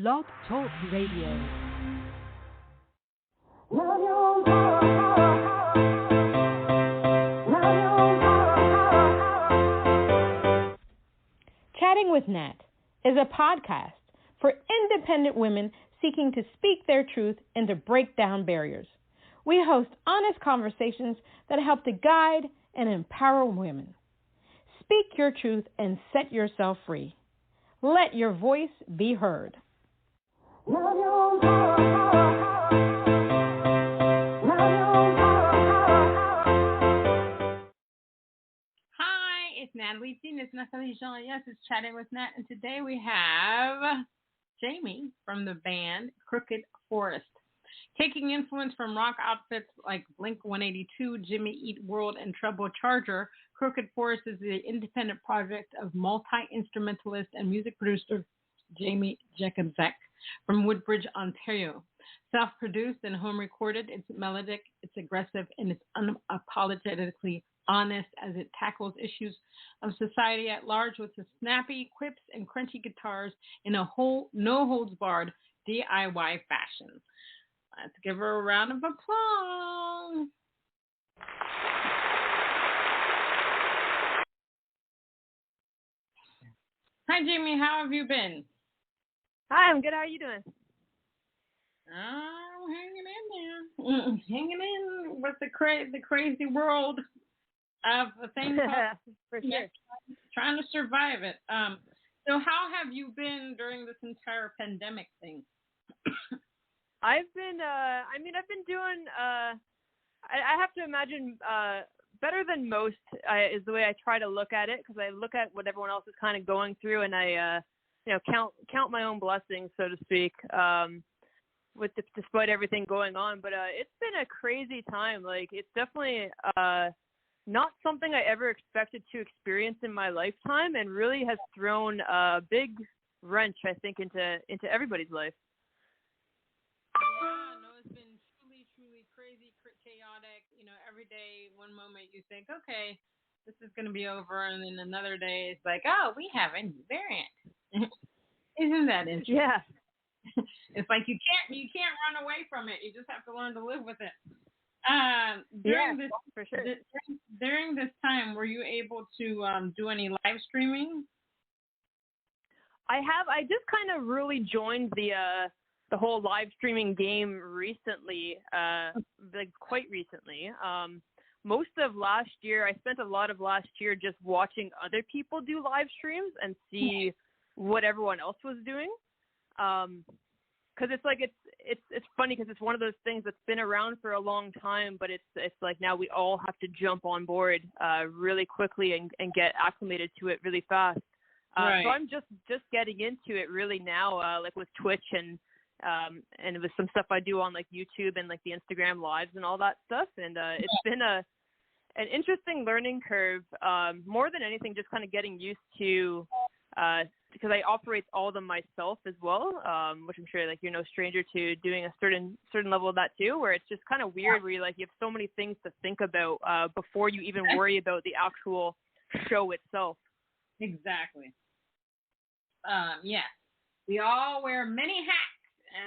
Blog Talk Radio. Chatting with Nat is a podcast for independent women seeking to speak their truth and to break down barriers. We host honest conversations that help to guide and empower women. Speak your truth and set yourself free. Let your voice be heard. Hi, it's Natalie Jean. It's Natalie Jean. Yes, it's Chatting with Nat. And today we have Jaimee from the band Crooked Forest. Taking influence from rock outfits like Blink-182, Jimmy Eat World, and Treble Charger, Crooked Forest is the independent project of multi-instrumentalist and music producer Jaimee Jakobczak from Woodbridge, Ontario. Self-produced and home-recorded, it's melodic, it's aggressive, and it's unapologetically honest as it tackles issues of society at large with the snappy quips and crunchy guitars in a whole, no-holds-barred DIY fashion. Let's give her a round of applause. Hi, Jaimee. How have you been? Hi, I'm good. How are you doing? Oh, hanging in there. Hanging in with the crazy world of things. For sure. Trying to survive it. So how have you been during this entire pandemic thing? I've been doing, I have to imagine, better than most is the way I try to look at it, because I look at what everyone else is kind of going through, and I, count my own blessings, so to speak, despite everything going on. But it's been a crazy time. Like, it's definitely not something I ever expected to experience in my lifetime, and really has thrown a big wrench, I think, into everybody's life. Yeah, no, it's been truly crazy, chaotic. Every day, one moment you think, okay, this is going to be over, and then another day it's like, oh, we have a new variant. Isn't that interesting? Yeah. It's like you can't run away from it. You just have to learn to live with it. For sure. During this time, were you able to do any live streaming? I just kind of really joined the whole live streaming game recently, quite recently. Most of last year, I spent a lot of last year just watching other people do live streams and see what everyone else was doing. Because it's funny, because it's one of those things that's been around for a long time, but it's like now we all have to jump on board really quickly and get acclimated to it really fast. Right. So I'm just getting into it really now, like with Twitch and with some stuff I do on like YouTube and like the Instagram lives and all that stuff. And it's been an interesting learning curve, more than anything, just kind of getting used to, because I operate all of them myself as well, which I'm sure like you're no stranger to doing a certain level of that too, where it's just kind of weird where you have so many things to think about before you even worry about the actual show itself. Exactly. Yes. We all wear many hats.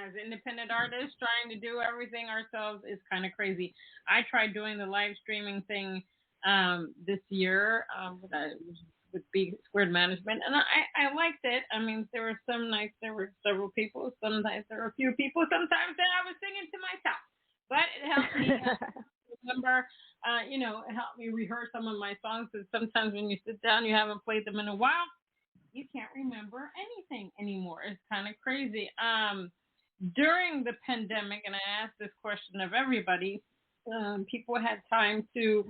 As independent artists, trying to do everything ourselves is kind of crazy. I tried doing the live streaming thing this year with Big Squared Management, and I liked it. I mean, there were some nights there were several people, sometimes there were a few people, sometimes then I was singing to myself. But it helped me remember, it helped me rehearse some of my songs, because sometimes when you sit down, you haven't played them in a while, you can't remember anything anymore. It's kind of crazy. During the pandemic, and I asked this question of everybody, people had time to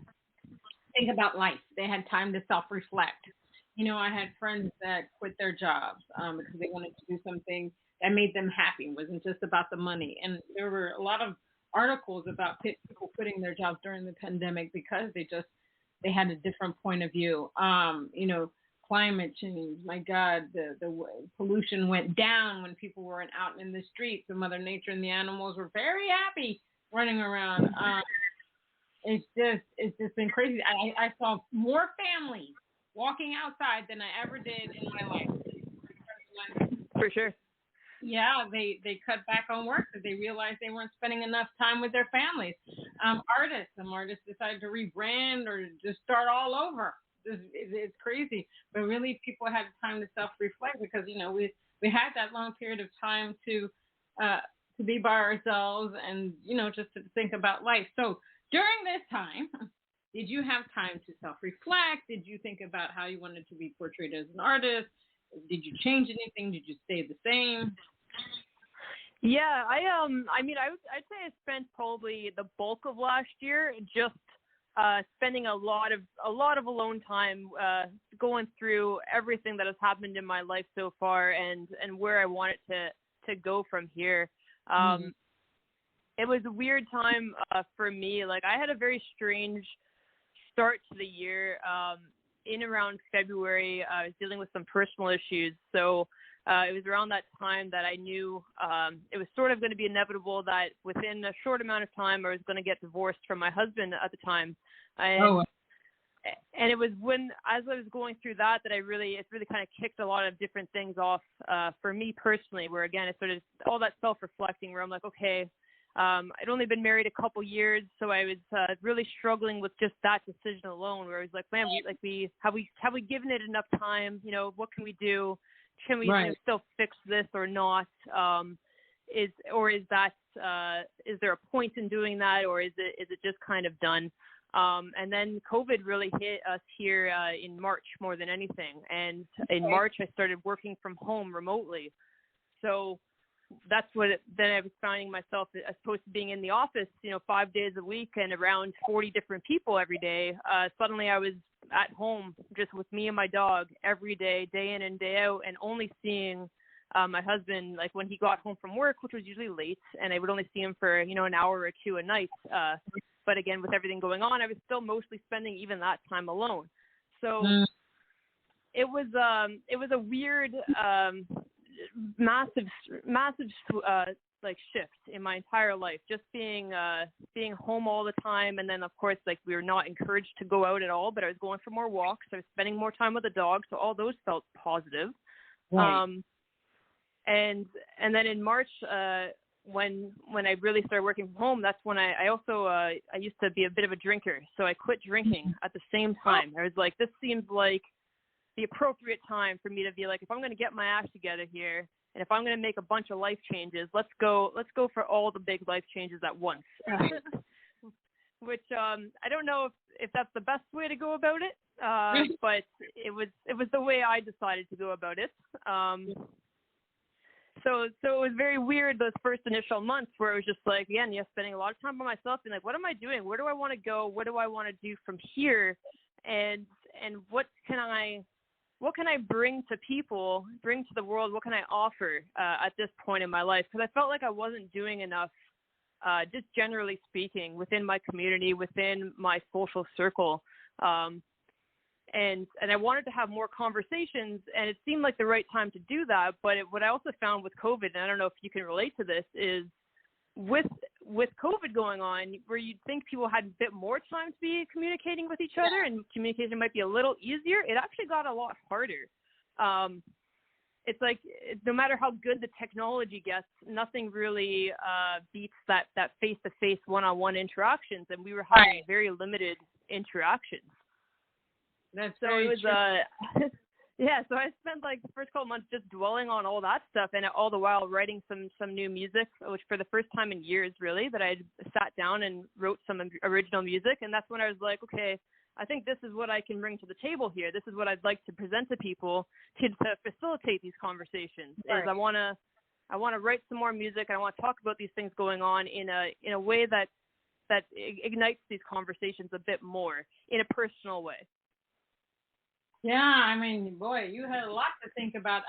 think about life. They had time to self-reflect. I had friends that quit their jobs because they wanted to do something that made them happy. It wasn't just about the money. And there were a lot of articles about people quitting their jobs during the pandemic because they had a different point of view. Climate change, my God, the pollution went down when people weren't out in the streets. So Mother Nature and the animals were very happy running around. It's just been crazy. I saw more families walking outside than I ever did in my life. For sure. Yeah, they cut back on work because they realized they weren't spending enough time with their families. Some artists decided to rebrand or just start all over. It's crazy, but really people had time to self-reflect because we had that long period of time to be by ourselves and just to think about life. So during this time, did you have time to self-reflect? Did you think about how you wanted to be portrayed as an artist? Did you change anything? Did you stay the same? Yeah, I mean, I'd say I spent probably the bulk of last year just spending a lot of alone time, going through everything that has happened in my life so far and where I want it to go from here. It was a weird time for me. Like, I had a very strange start to the year. In around February, I was dealing with some personal issues, so it was around that time that I knew it was sort of going to be inevitable that within a short amount of time I was going to get divorced from my husband at the time. And it was as I was going through that it really kind of kicked a lot of different things off for me personally, where again, it's sort of all that self-reflecting where I'm like, okay, I'd only been married a couple years, so I was really struggling with just that decision alone, where I was like, man, have we given it enough time? What can we do? Can we still fix this or not? Is there a point in doing that, or is it just kind of done? And then COVID really hit us here in March more than anything. And in March, I started working from home remotely. So that's then I was finding myself as opposed to being in the office, 5 days a week and around 40 different people every day. Suddenly I was at home just with me and my dog every day in and day out, and only seeing my husband like when he got home from work, which was usually late, and I would only see him for an hour or two a night. But again, with everything going on, I was still mostly spending even that time alone. So it was a weird, massive like shift in my entire life, just being home all the time. And then of course, like, we were not encouraged to go out at all, but I was going for more walks. I was spending more time with the dog. So all those felt positive. Right. And then in March, when I really started working from home, that's when I also, I used to be a bit of a drinker. So I quit drinking at the same time. I was like, this seems like the appropriate time for me to be like, if I'm going to get my act together here, and if I'm going to make a bunch of life changes, let's go for all the big life changes at once. Which I don't know if that's the best way to go about it, but it was the way I decided to go about it. So it was very weird those first initial months where it was just like, again, spending a lot of time by myself and like, what am I doing? Where do I want to go? What do I want to do from here? And what can I bring to people, bring to the world? What can I offer at this point in my life? Because I felt like I wasn't doing enough, just generally speaking, within my community, within my social circle. And I wanted to have more conversations, and it seemed like the right time to do that. But what I also found with COVID, and I don't know if you can relate to this, is with COVID going on, where you'd think people had a bit more time to be communicating with each other and communication might be a little easier, it actually got a lot harder. It's like, no matter how good the technology gets, nothing really beats that face-to-face, one-on-one interactions, and we were having very limited interactions. That's so very it was true. Yeah, so I spent like the first couple months just dwelling on all that stuff, and all the while writing some new music, which for the first time in years, really, that I sat down and wrote some original music. And that's when I was like, okay, I think this is what I can bring to the table here. This is what I'd like to present to people to facilitate these conversations. Right. Is I want to write some more music, and I want to talk about these things going on in a way that ignites these conversations a bit more in a personal way. Yeah, I mean, boy, you had a lot to think about.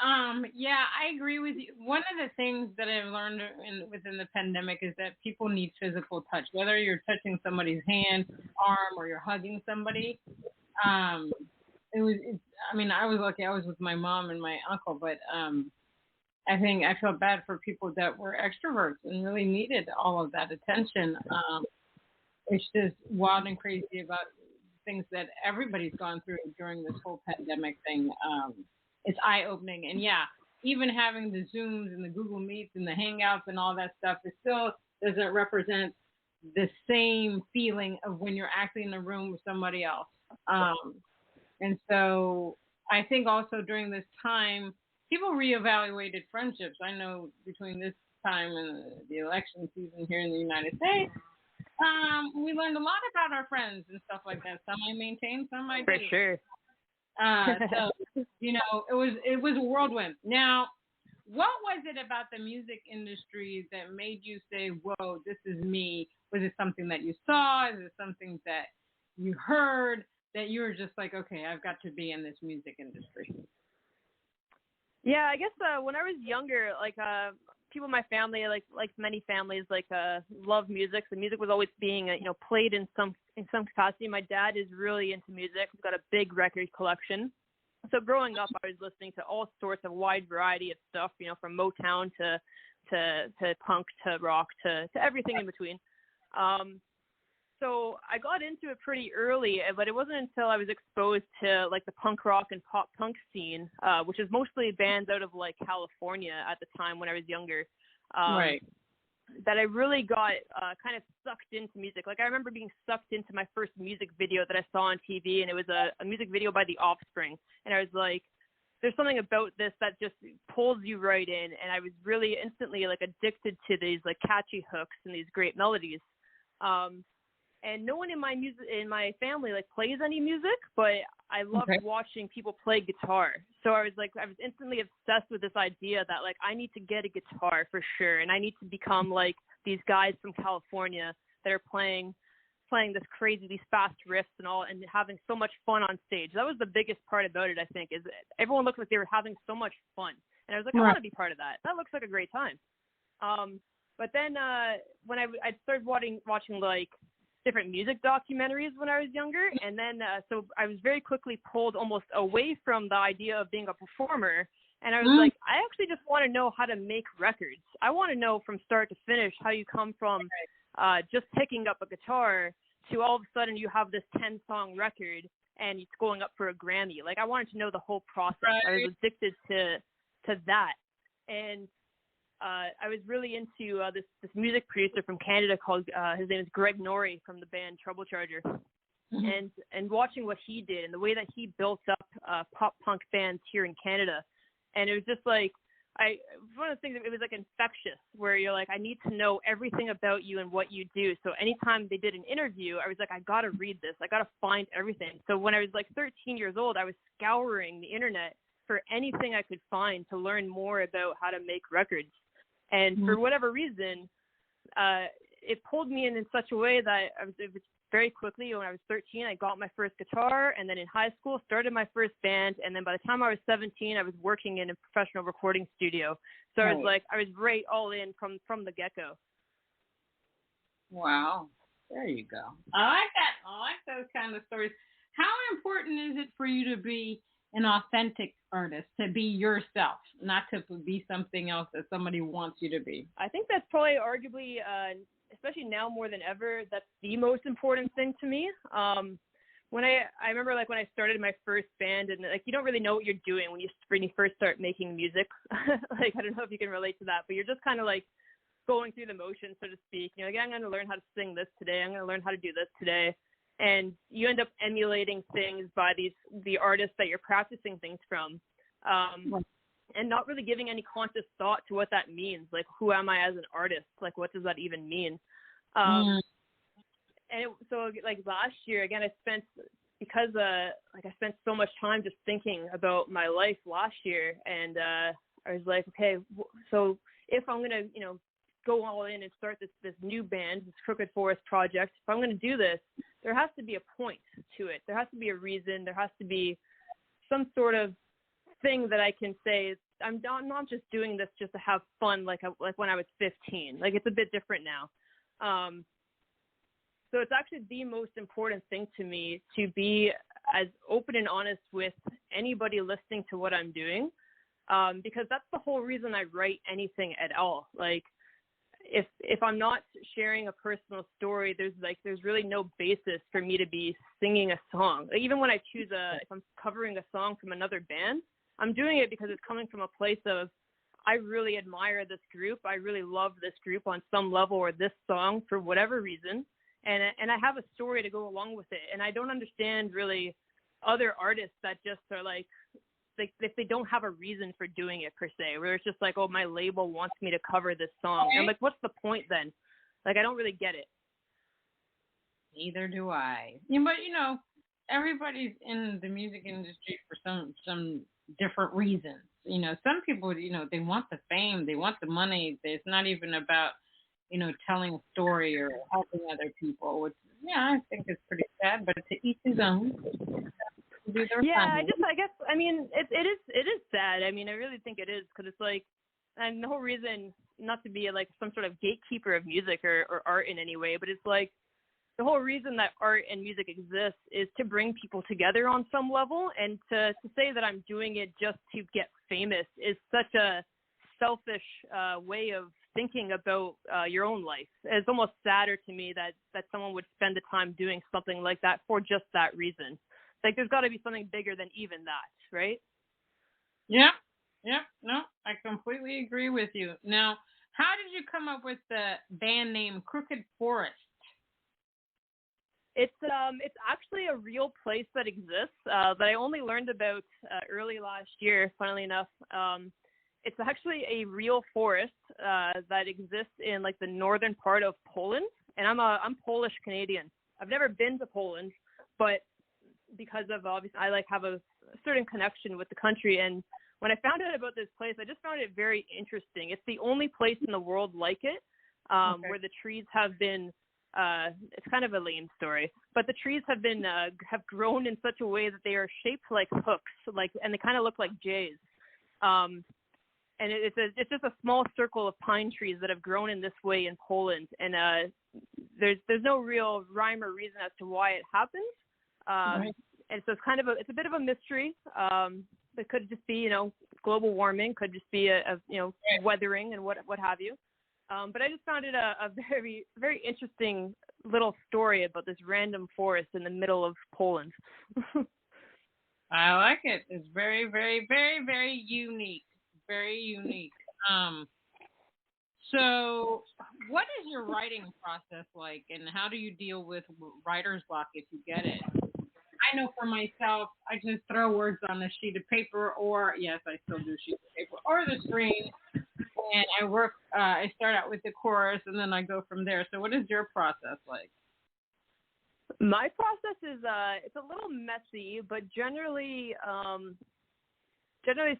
Yeah, I agree with you. One of the things that I've learned within the pandemic is that people need physical touch, whether you're touching somebody's hand, arm, or you're hugging somebody. I was lucky. I was with my mom and my uncle, but I think I felt bad for people that were extroverts and really needed all of that attention. It's just wild and crazy about things that everybody's gone through during this whole pandemic thing. It's eye-opening. And yeah, even having the Zooms and the Google Meets and the Hangouts and all that stuff, it still doesn't represent the same feeling of when you're actually in a room with somebody else. And so I think also during this time, people reevaluated friendships. I know between this time and the election season here in the United States, we learned a lot about our friends and stuff like that. Some I maintained, some I didn't. For sure. So it was a whirlwind. Now, what was it about the music industry that made you say, "Whoa, this is me"? Was it something that you saw? Is it something that you heard that you were just like, "Okay, I've got to be in this music industry"? Yeah, I guess when I was younger, like people in my family, like many families, love music. So music was always being played in some capacity. My dad is really into music. He's got a big record collection. So growing up, I was listening to all sorts of wide variety of stuff, from Motown to punk to rock to everything in between. So I got into it pretty early, but it wasn't until I was exposed to like the punk rock and pop punk scene, which is mostly bands out of like California at the time when I was younger, right, that I really got kind of sucked into music. Like I remember being sucked into my first music video that I saw on TV, and it was a music video by The Offspring, and I was like, there's something about this that just pulls you right in, and I was really instantly like addicted to these like catchy hooks and these great melodies. And no one in my family like plays any music, but I loved watching people play guitar. So I was instantly obsessed with this idea that like I need to get a guitar for sure, and I need to become like these guys from California that are playing these fast riffs and all, and having so much fun on stage. That was the biggest part about it, I think, is everyone looked like they were having so much fun, and I was like, I want to be part of that. That looks like a great time. But then when I started watching like different music documentaries when I was younger, and then so I was very quickly pulled almost away from the idea of being a performer, and I was like, I actually just want to know how to make records. I want to know from start to finish how you come from just picking up a guitar to all of a sudden you have this 10-song record and it's going up for a Grammy. Like I wanted to know the whole process. I was addicted to that, and I was really into this music producer from Canada called his name is Greg Norrie from the band Treble, and watching what he did and the way that he built up pop punk bands here in Canada, and it was just like one of the things, it was like infectious, where you're like, I need to know everything about you and what you do. So anytime they did an interview, I was like, I gotta read this, I gotta find everything. So when I was like 13 years old, I was scouring the internet for anything I could find to learn more about how to make records. And for whatever reason, it pulled me in such a way that it was very quickly, when I was 13, I got my first guitar, and then in high school, started my first band, and then by the time I was 17, I was working in a professional recording studio. So I was right all in from the get-go. Wow. There you go. I like that. I like those kind of stories. How important is it for you to be an authentic artist, to be yourself, not to be something else that somebody wants you to be? I think that's probably arguably, especially now more than ever, that's the most important thing to me. When I remember like when I started my first band, and like you don't really know what you're doing when you first start making music. Like I don't know if you can relate to that, but you're just kind of like going through the motions, so to speak. You know, like, I'm going to learn how to sing this today. I'm going to learn how to do this today. And you end up emulating things by the artists that you're practicing things from, and not really giving any conscious thought to what that means. Like, who am I as an artist? Like, what does that even mean? So like last year, again, I spent so much time just thinking about my life last year, and I was like, okay, so if I'm gonna, go all in and start this new band, this Crooked Forest project, if I'm going to do this, there has to be a point to it. There has to be a reason. There has to be some sort of thing that I can say, I'm not just doing this just to have fun like when I was 15. Like, it's a bit different now. So it's actually the most important thing to me to be as open and honest with anybody listening to what I'm doing, because that's the whole reason I write anything at all. Like, if I'm not sharing a personal story, there's really no basis for me to be singing a song. Like, even when I choose if I'm covering a song from another band, I'm doing it because it's coming from a place of, I really admire this group. I really love this group on some level, or this song for whatever reason. And I have a story to go along with it. And I don't understand really other artists that just are like if they don't have a reason for doing it per se, where it's just like, oh, my label wants me to cover this song. Okay. I'm like, what's the point then? Like, I don't really get it. Neither do I. Yeah, but everybody's in the music industry for some different reasons. Some people, they want the fame, they want the money. It's not even about, telling a story or helping other people, which, I think is pretty sad, but to each his own. Yeah, it is sad. I mean, I really think it is, because it's like, and the whole reason, not to be like some sort of gatekeeper of music or art in any way, but it's like, the whole reason that art and music exists is to bring people together on some level, and to say that I'm doing it just to get famous is such a selfish way of thinking about your own life. It's almost sadder to me that someone would spend the time doing something like that for just that reason. Like, there's got to be something bigger than even that, right? Yeah. No, I completely agree with you. Now, how did you come up with the band name Crooked Forest? It's actually a real place that exists that I only learned about early last year, funnily enough. It's actually a real forest that exists in like the northern part of Poland, and I'm Polish Canadian. I've never been to Poland, but because of obviously I have a certain connection with the country, and when I found out about this place, I just found it very interesting. It's the only place in the world like it, where the trees have been. It's kind of a lame story, but the trees have been have grown in such a way that they are shaped like hooks, and they kind of look like J's. And it's just a small circle of pine trees that have grown in this way in Poland, and there's no real rhyme or reason as to why it happens. Right. And so it's a bit of a mystery. It could just be global warming, could just be a weathering and what have you. But I just found it a very, very interesting little story about this random forest in the middle of Poland. I like it. It's very, very, very, very unique. Very unique. So what is your writing process like, and how do you deal with writer's block if you get it? I know for myself, I just throw words on a sheet of paper, or yes, I still do sheet of paper, or the screen, and I start out with the chorus, and then I go from there. So what is your process like? My process is it's a little messy, but generally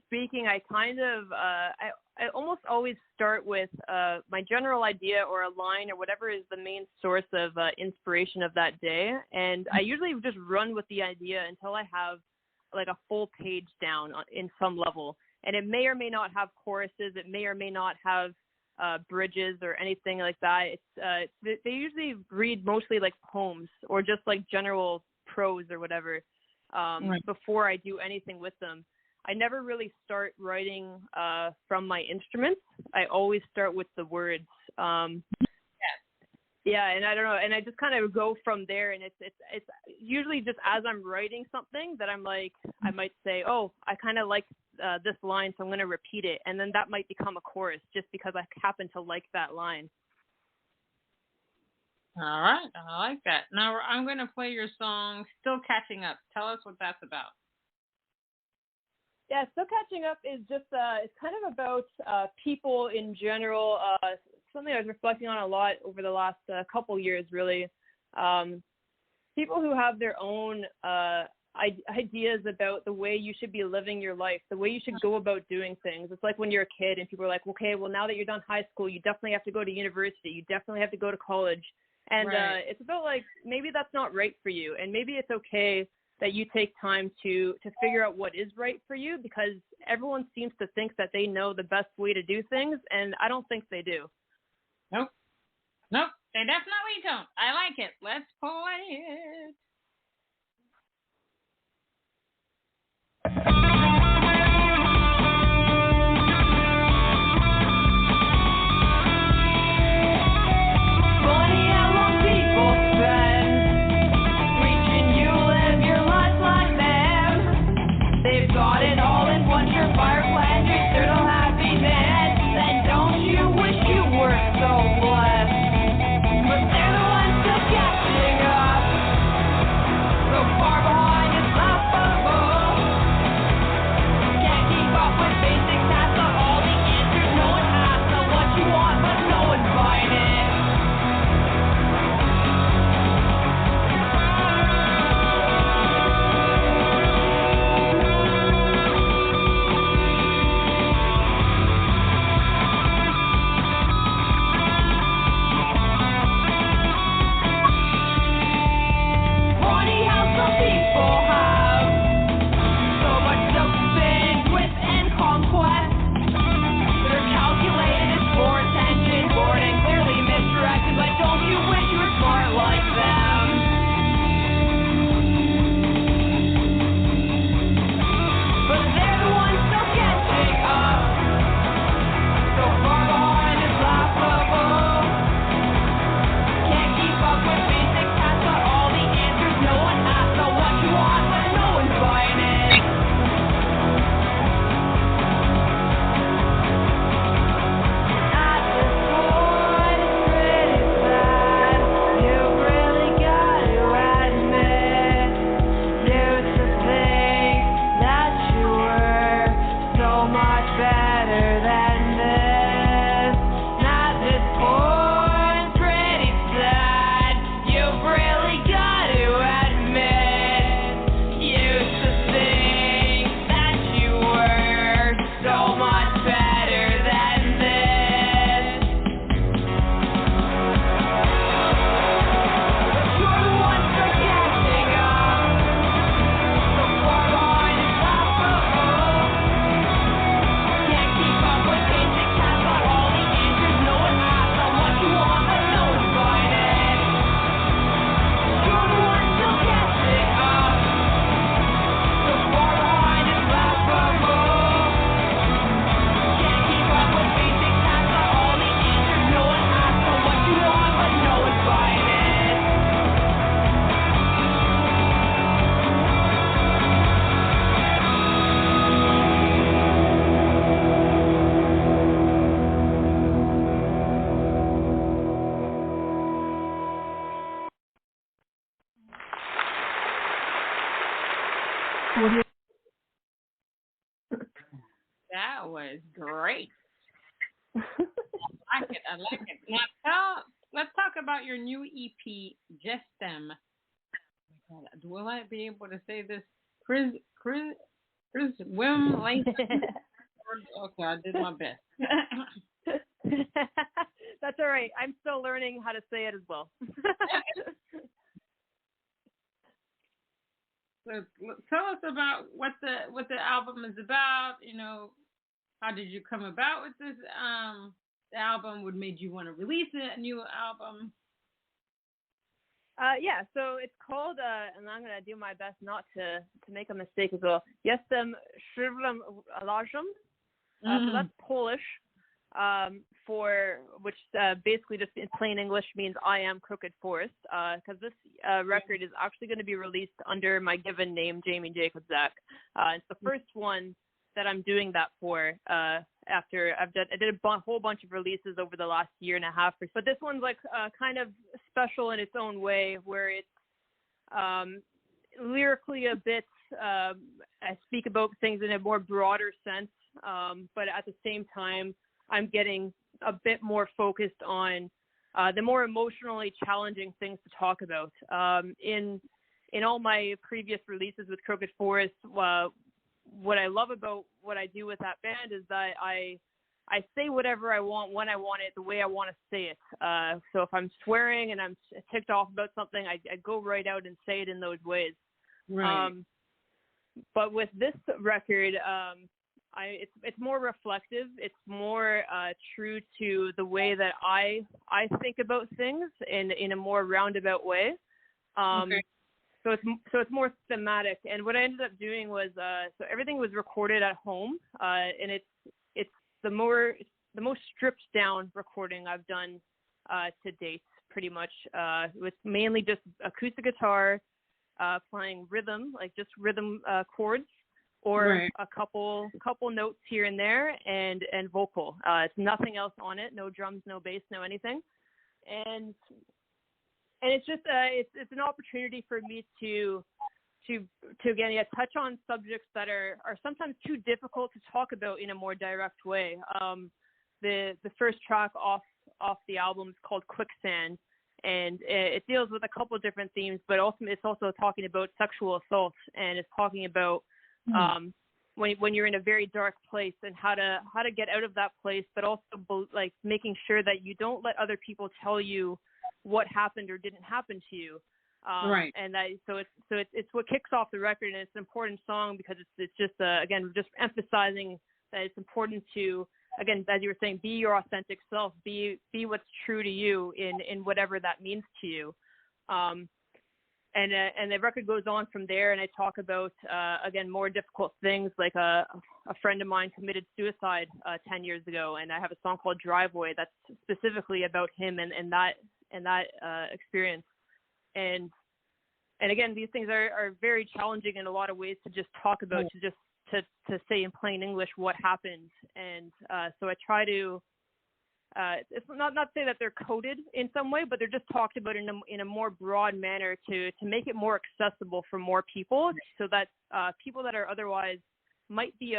speaking, I kind of I almost always start with my general idea or a line or whatever is the main source of inspiration of that day, and I usually just run with the idea until I have like a full page down in some level. And it may or may not have choruses. It may or may not have bridges or anything like that. They usually read mostly like poems or just like general prose or whatever right. Before I do anything with them. I never really start writing from my instruments. I always start with the words. Yeah, and I don't know, and I just kind of go from there, and it's usually just as I'm writing something that I'm like, I might say, oh, I kind of like this line, so I'm going to repeat it, and then that might become a chorus just because I happen to like that line. All right, I like that. Now I'm going to play your song, Still Catching Up. Tell us what that's about. Yeah, Still Catching Up is just, it's kind of about people in general, something I was reflecting on a lot over the last couple years, really. People who have their own ideas about the way you should be living your life, the way you should go about doing things. It's like when you're a kid and people are like, okay, well, now that you're done high school, you definitely have to go to university. You definitely have to go to college. And right. It's about like, maybe that's not right for you. And maybe it's okay that you take time to figure out what is right for you, because everyone seems to think that they know the best way to do things, and I don't think they do. Nope, they definitely don't. I like it. Let's play it. Got it all in one was great. I like it. Let's talk about your new EP, Just Them. Will I be able to say this? Chris Wim Langston. Okay, I did my best. That's all right. I'm still learning how to say it as well. So tell us about what the album is about. You know, how did you come about with this album? What made you want to release a new album? Yeah, so it's called, and I'm going to do my best not to make a mistake as well. Jestem Szyblam. So that's Polish, for which basically just in plain English means I am Crooked Forest, because this record is actually going to be released under my given name, Jaimee Jakobczak. It's the first one that I'm doing that for, after I did a whole bunch of releases over the last year and a half. But this one's like kind of special in its own way, where it's lyrically a bit, I speak about things in a more broader sense, but at the same time, I'm getting a bit more focused on the more emotionally challenging things to talk about. In all my previous releases with Crooked Forest, what I love about what I do with that band is that I say whatever I want, when I want it, the way I want to say it. So if I'm swearing and I'm ticked off about something, I go right out and say it in those ways. Right. But with this record, it's more reflective. It's more true to the way that I think about things in a more roundabout way. Okay. So it's more thematic. And what I ended up doing was so everything was recorded at home, and it's the most stripped down recording I've done to date, pretty much. With mainly just acoustic guitar, playing rhythm, like just rhythm chords, or right. a couple notes here and there, and vocal. It's nothing else on it. No drums, no bass, no anything. And it's just it's an opportunity for me to again touch on subjects that are sometimes too difficult to talk about in a more direct way. The first track off the album is called Quicksand, and it deals with a couple of different themes, but ultimately it's also talking about sexual assault, and it's talking about when you're in a very dark place and how to get out of that place, but also like making sure that you don't let other people tell you what happened or didn't happen to you. Right. And that, so it's what kicks off the record, and it's an important song because it's just again just emphasizing that it's important to, again, as you were saying, be your authentic self, be what's true to you in whatever that means to you. And the record goes on from there, and I talk about again more difficult things, like a friend of mine committed suicide 10 years ago, and I have a song called Driveway that's specifically about him and that experience. And again, these things are very challenging in a lot of ways to just talk about, to say in plain English what happened. And so I try to it's not say that they're coded in some way, but they're just talked about in a more broad manner to make it more accessible for more people, so that people that are otherwise might be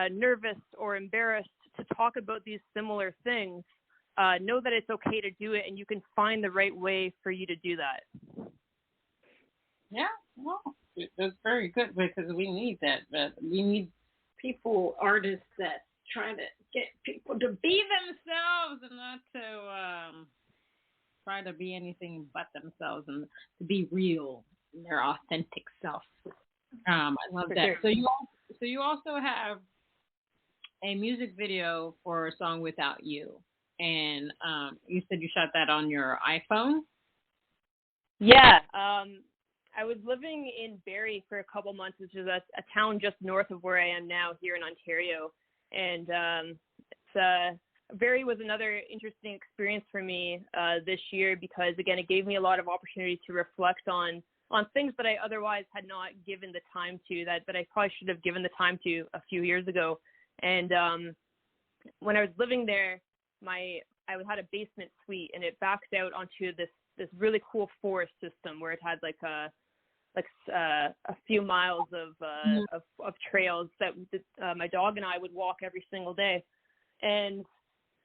nervous or embarrassed to talk about these similar things know that it's okay to do it, and you can find the right way for you to do that. Yeah, well, that's very good, because we need that. We need people, artists that try to get people to be themselves and not to try to be anything but themselves, and to be real, their authentic self. I love For that. sure. So you also have a music video for a song Without You, and you said you shot that on your iPhone. Yeah. I was living in Barrie for a couple months, which is a town just north of where I am now here in Ontario. And Barrie was another interesting experience for me this year, because, again, it gave me a lot of opportunity to reflect on things that I otherwise had not given the time to, that I probably should have given the time to a few years ago. And when I was living there, I had a basement suite, and it backed out onto this really cool forest system where it had like a few miles of trails that my dog and I would walk every single day. And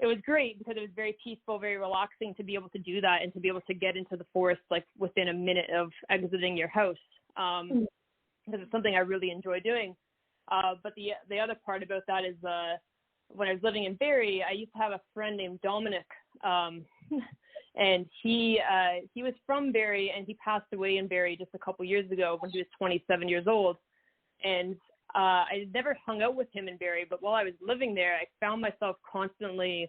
it was great because it was very peaceful, very relaxing to be able to do that and to be able to get into the forest like within a minute of exiting your house. Because it's something I really enjoy doing. But the other part about that is when I was living in Barrie, I used to have a friend named Dominic, and he was from Barrie, and he passed away in Barrie just a couple years ago when he was 27 years old. And I had never hung out with him in Barrie, but while I was living there, I found myself constantly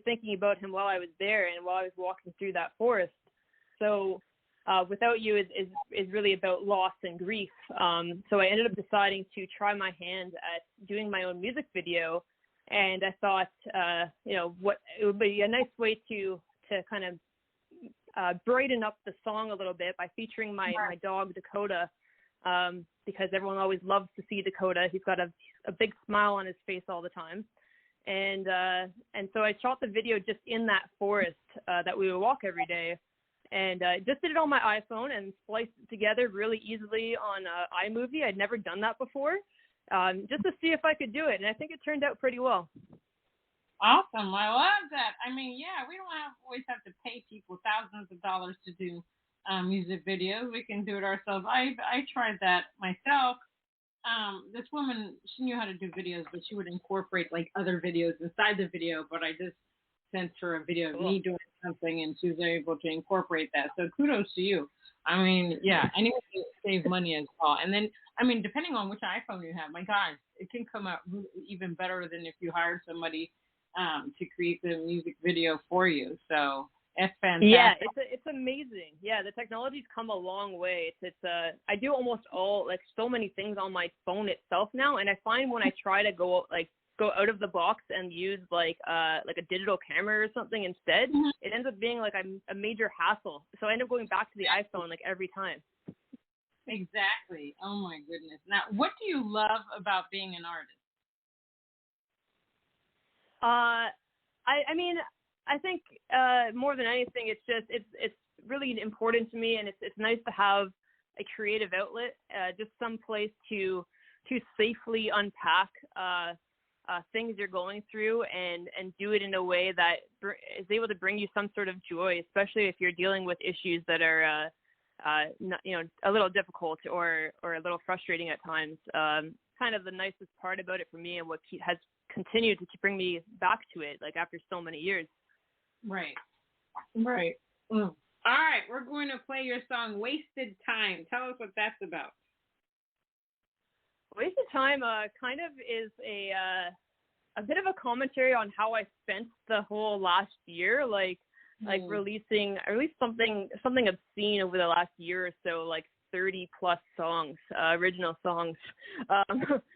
thinking about him while I was there and while I was walking through that forest. So Without You is really about loss and grief. So I ended up deciding to try my hand at doing my own music video, and I thought, what it would be a nice way to kind of brighten up the song a little bit by featuring my dog Dakota, because everyone always loves to see Dakota. He's got a big smile on his face all the time. And so I shot the video just in that forest that we would walk every day. And just did it on my iPhone and spliced it together really easily on iMovie. I'd never done that before, just to see if I could do it. And I think it turned out pretty well. Awesome. I love that. I mean, yeah, we don't always have to pay people thousands of dollars to do music videos. We can do it ourselves. I tried that myself. This woman, she knew how to do videos, but she would incorporate like other videos inside the video. But I just sent her a video of me doing something, and she was able to incorporate that. So kudos to you. I mean, yeah, anyone can save money as well. And then, I mean, depending on which iPhone you have, my gosh, it can come out even better than if you hired somebody to create the music video for you. So that's fantastic. Yeah, it's amazing. Yeah, the technology's come a long way. It's I do almost so many things on my phone itself now, and I find when I try to go out of the box and use like a digital camera or something instead, it ends up being like a major hassle. So I end up going back to the iPhone like every time. Exactly. Oh my goodness. Now, what do you love about being an artist? I mean, I think more than anything, it's really important to me, and it's nice to have a creative outlet, just some place to safely unpack things you're going through and do it in a way that is able to bring you some sort of joy, especially if you're dealing with issues that are a little difficult or a little frustrating at times. Kind of the nicest part about it for me, and what has continued to bring me back to it, like after so many years. Right. All right, we're going to play your song "Wasted Time." Tell us what that's about. Wasted Time kind of is a bit of a commentary on how I spent the whole last year, like releasing at least something obscene over the last year or so, like 30 plus songs, original songs,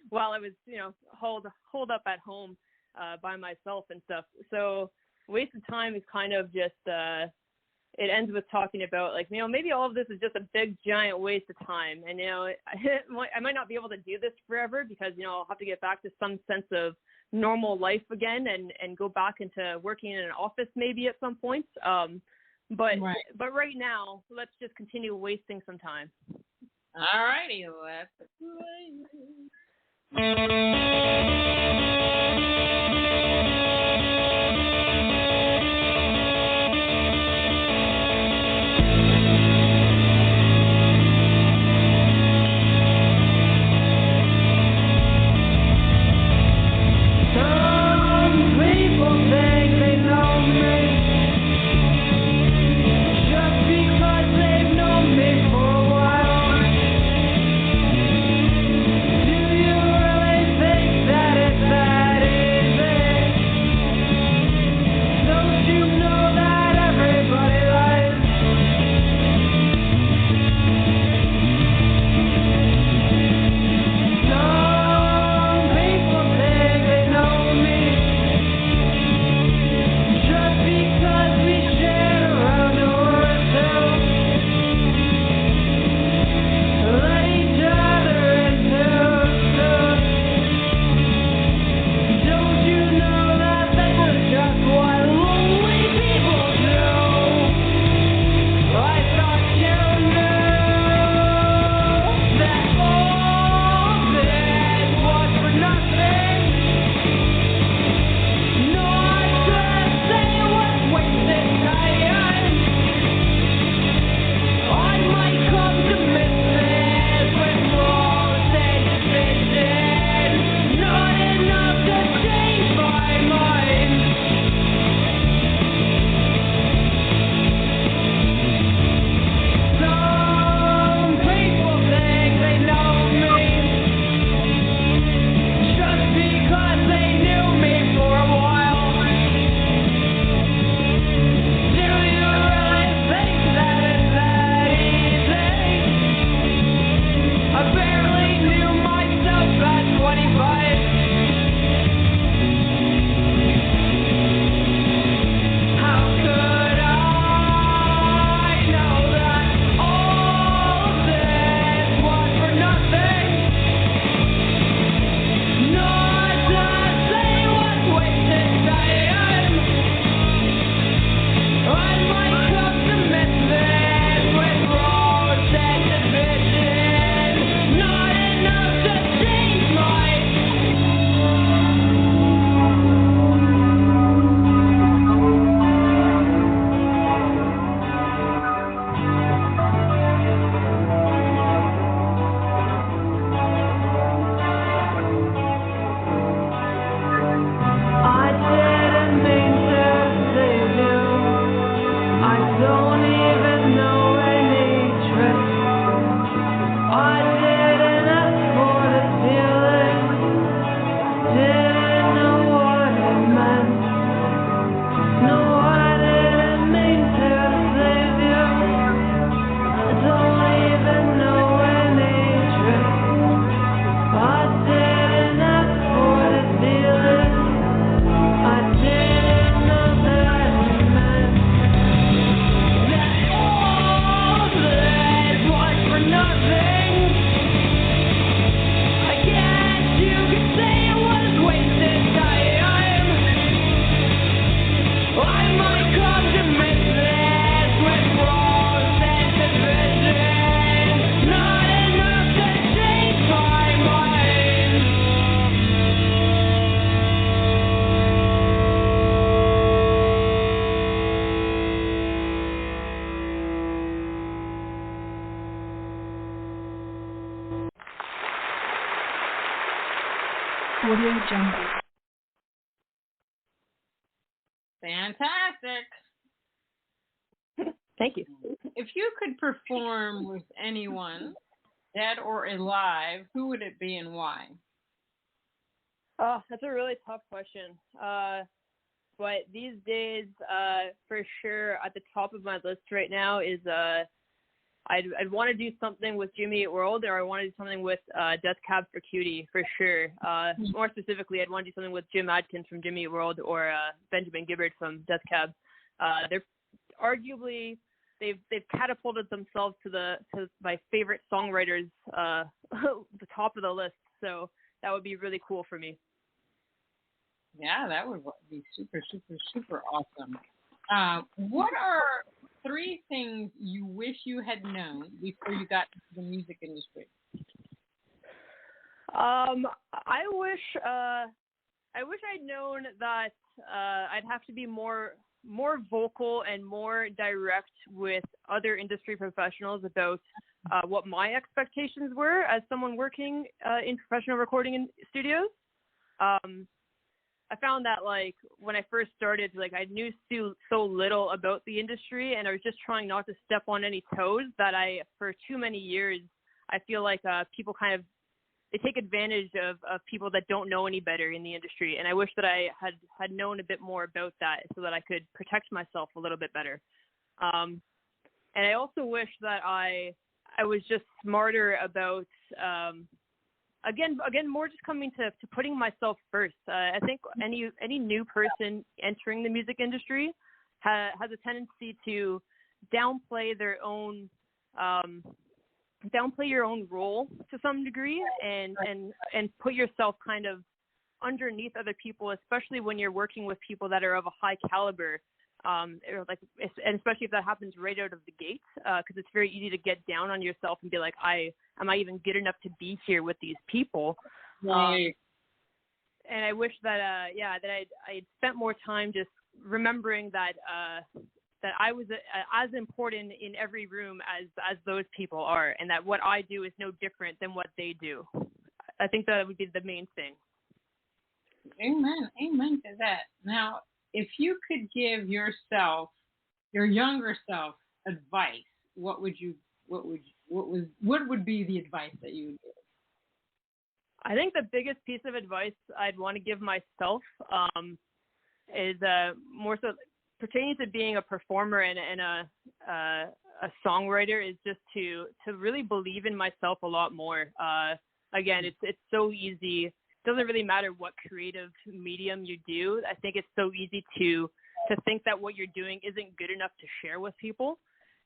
while I was, holed up at home by myself and stuff. So Wasted Time is kind of just, it ends with talking about maybe all of this is just a big giant waste of time. And, I might not be able to do this forever because, I'll have to get back to some sense of normal life again and go back into working in an office maybe at some point. But right now, let's just continue wasting some time. All righty, let's play. That it's Audio Jungle. Fantastic. Thank you. If you could perform with anyone, dead or alive, who would it be and why? Oh, that's a really tough question. But these days, for sure, at the top of my list right now is I'd want to do something with Jimmy Eat World, or I want to do something with Death Cab for Cutie for sure. More specifically, I'd want to do something with Jim Adkins from Jimmy Eat World or Benjamin Gibbard from Death Cab. They're arguably they've catapulted themselves to my favorite songwriters, the top of the list. So that would be really cool for me. Yeah, that would be super, super, super awesome. What are 3 things you wish you had known before you got into the music industry? I wish I'd known that I'd have to be more vocal and more direct with other industry professionals about what my expectations were as someone working in professional recording in studios. I found that, like, when I first started, like, I knew so little about the industry, and I was just trying not to step on any toes that for too many years, I feel like people kind of, they take advantage of people that don't know any better in the industry. And I wish that I had known a bit more about that so that I could protect myself a little bit better. And I also wish that I was just smarter about, again, more just coming to putting myself first. I think any new person entering the music industry has a tendency to downplay their own, downplay your own role to some degree, and put yourself kind of underneath other people, especially when you're working with people that are of a high caliber. And especially if that happens right out of the gate, because it's very easy to get down on yourself and be like, am I even good enough to be here with these people? Right. And I wish that I'd spent more time just remembering that I was as important in every room as those people are, and that what I do is no different than what they do. I think that would be the main thing. Amen to that. Now, if you could give your younger self, advice, what would be the advice that you would give? I think the biggest piece of advice I'd want to give myself is more so pertaining to being a performer and a songwriter, is just to really believe in myself a lot more. Again, it's so easy. It doesn't really matter what creative medium you do. I think it's so easy to think that what you're doing isn't good enough to share with people.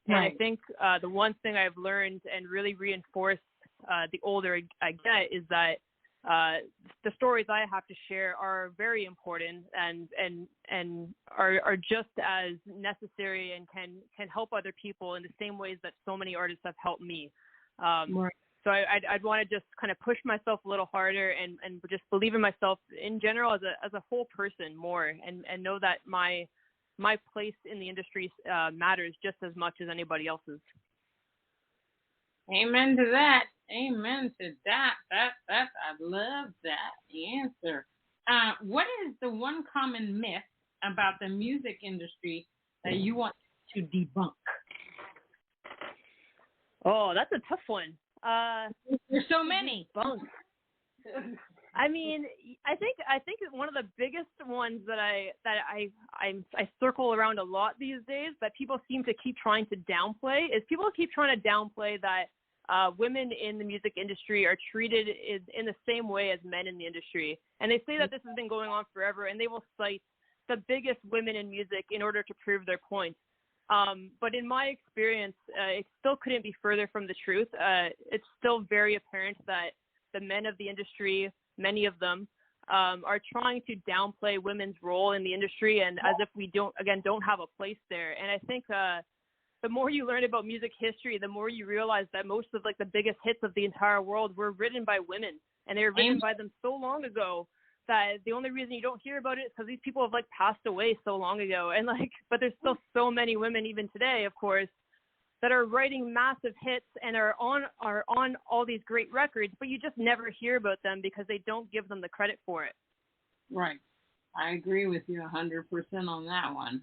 And right. I think the one thing I've learned and really reinforced the older I get is that the stories I have to share are very important and are just as necessary and can help other people in the same ways that so many artists have helped me. Right. So I'd want to just kind of push myself a little harder and just believe in myself in general as a whole person more, and know that my place in the industry matters just as much as anybody else's. Amen to that. Amen to that. I love that answer. What is the one common myth about the music industry that you want to debunk? Oh, that's a tough one. There's so many. I mean, I think one of the biggest ones that I circle around a lot these days that people seem to keep trying to downplay is people keep trying to downplay that women in the music industry are treated in the same way as men in the industry. And they say that this has been going on forever, and they will cite the biggest women in music in order to prove their point. But in my experience, it still couldn't be further from the truth. It's still very apparent that the men of the industry, many of them, are trying to downplay women's role in the industry, and as if we don't have a place there. And I think the more you learn about music history, the more you realize that most of the biggest hits of the entire world were written by women, and they were written by them so long ago that the only reason you don't hear about it is because these people have passed away so long ago. And but there's still so many women even today, of course, that are writing massive hits and are on all these great records, but you just never hear about them because they don't give them the credit for it. Right. I agree with you 100% on that one.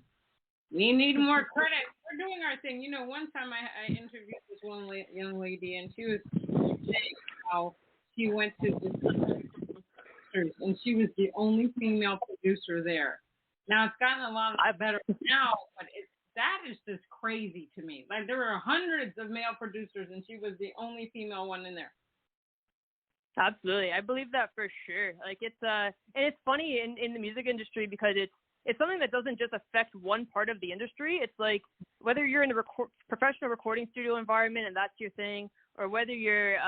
We need more credit. We're doing our thing. You know, one time I interviewed this one young lady, and she was saying how she went to this producers, and she was the only female producer there. Now, it's gotten a lot better now, but that is just crazy to me. Like, there were hundreds of male producers, and she was the only female one in there. Absolutely. I believe that for sure. Like, and it's funny in the music industry because it's something that doesn't just affect one part of the industry. It's like whether you're in a professional recording studio environment and that's your thing, or whether you're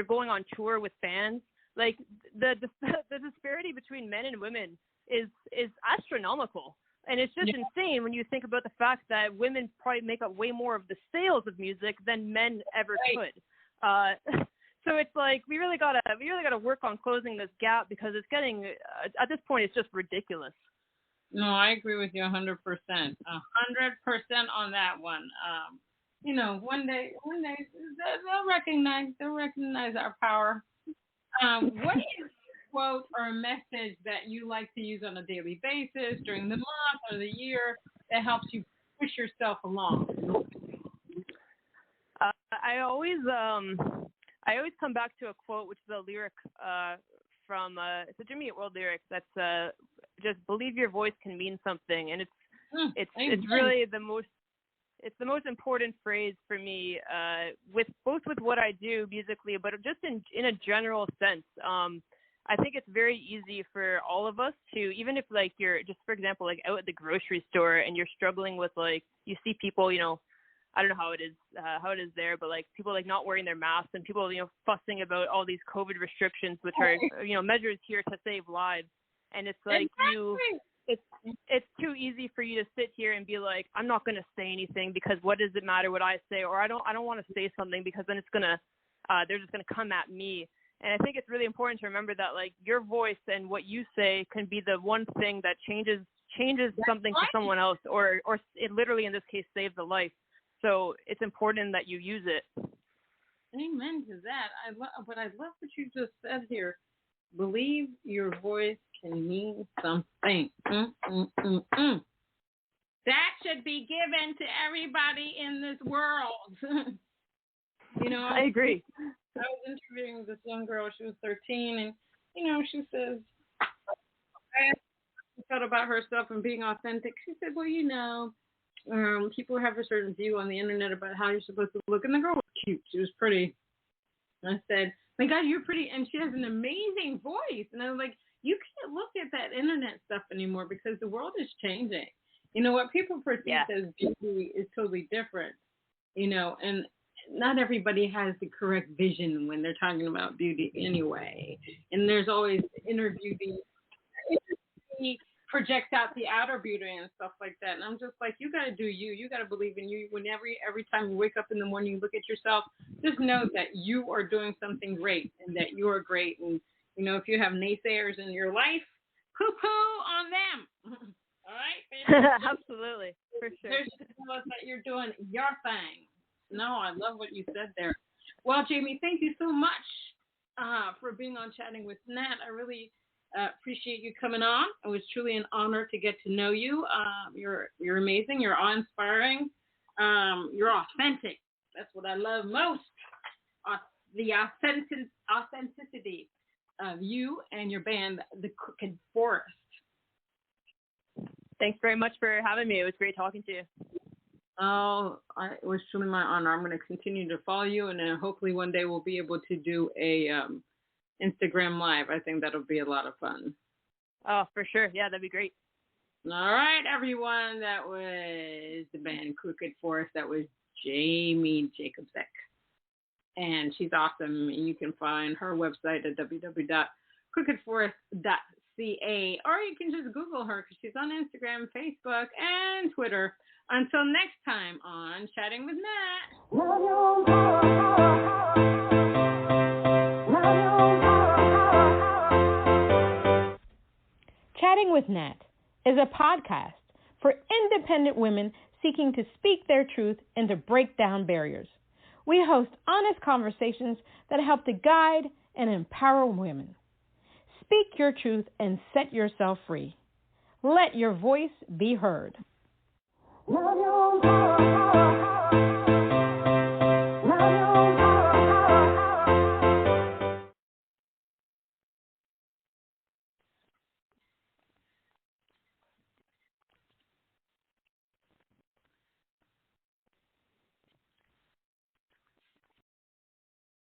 going on tour with fans. Like the disparity between men and women is astronomical, and it's just insane when you think about the fact that women probably make up way more of the sales of music than men ever could. So it's like we really gotta work on closing this gap because it's getting at this point it's just ridiculous. No, I agree with you 100%. 100% on that one. You know, one day they'll recognize our power. What is a quote or a message that you like to use on a daily basis during the month or the year that helps you push yourself along? I always come back to a quote, which is a lyric from it's a Jimmy Eat World lyric that's just believe your voice can mean something, and it's really the most important phrase for me with what I do musically, but just in a general sense. I think it's very easy for all of us to, even if like you're just, for example, like out at the grocery store and you're struggling with like, you see people, you know, I don't know how it is there, but like people like not wearing their masks and people, you know, fussing about all these COVID restrictions, which are, you know, measures here to save lives. And it's like it's too easy for you to sit here and be like, I'm not going to say anything because what does it matter what I say? Or I don't want to say something because then it's going to, they're just going to come at me. And I think it's really important to remember that like your voice and what you say can be the one thing that changes something for someone else, or it literally in this case saves a life. So it's important that you use it. Amen to that. I love what you just said here. Believe your voice can mean something. That should be given to everybody in this world. You know, I agree. I was interviewing this young girl. She was 13, and you know, she says, I thought about herself and being authentic. She said, well, you know, people have a certain view on the internet about how you're supposed to look, and the girl was cute. She was pretty. I said, my God, you're pretty, and she has an amazing voice. And I was like, you can't look at that internet stuff anymore because the world is changing. You know, what people perceive as beauty is totally different, you know, and not everybody has the correct vision when they're talking about beauty anyway. And there's always inner beauty projects out the outer beauty and stuff like that. And I'm just like, you got to do you. You got to believe in you. When every time you wake up in the morning, you look at yourself, just know that you are doing something great and that you are great. And, you know, if you have naysayers in your life, poo-poo on them. All right? Absolutely. For sure. There's just tell us that you're doing your thing. No, I love what you said there. Well, Jaimee, thank you so much for being on Chatting with Nat. I really appreciate you coming on. It was truly an honor to get to know you. You're amazing. You're awe-inspiring. You're authentic. That's what I love most. The authenticity of you and your band, The Crooked Forest. Thanks very much for having me. It was great talking to you. Oh, it was truly my honor. I'm going to continue to follow you, and then hopefully one day we'll be able to do a Instagram Live. I think that'll be a lot of fun. Oh, for sure. Yeah, that'd be great. All right, everyone. That was the band Crooked Forest. That was Jaimee Jakobczak. And she's awesome. You can find her website at www.crookedforest.ca, or you can just Google her because she's on Instagram, Facebook, and Twitter. Until next time on Chatting with Nat. Chatting with Nat is a podcast for independent women seeking to speak their truth and to break down barriers. We host honest conversations that help to guide and empower women. Speak your truth and set yourself free. Let your voice be heard. Love your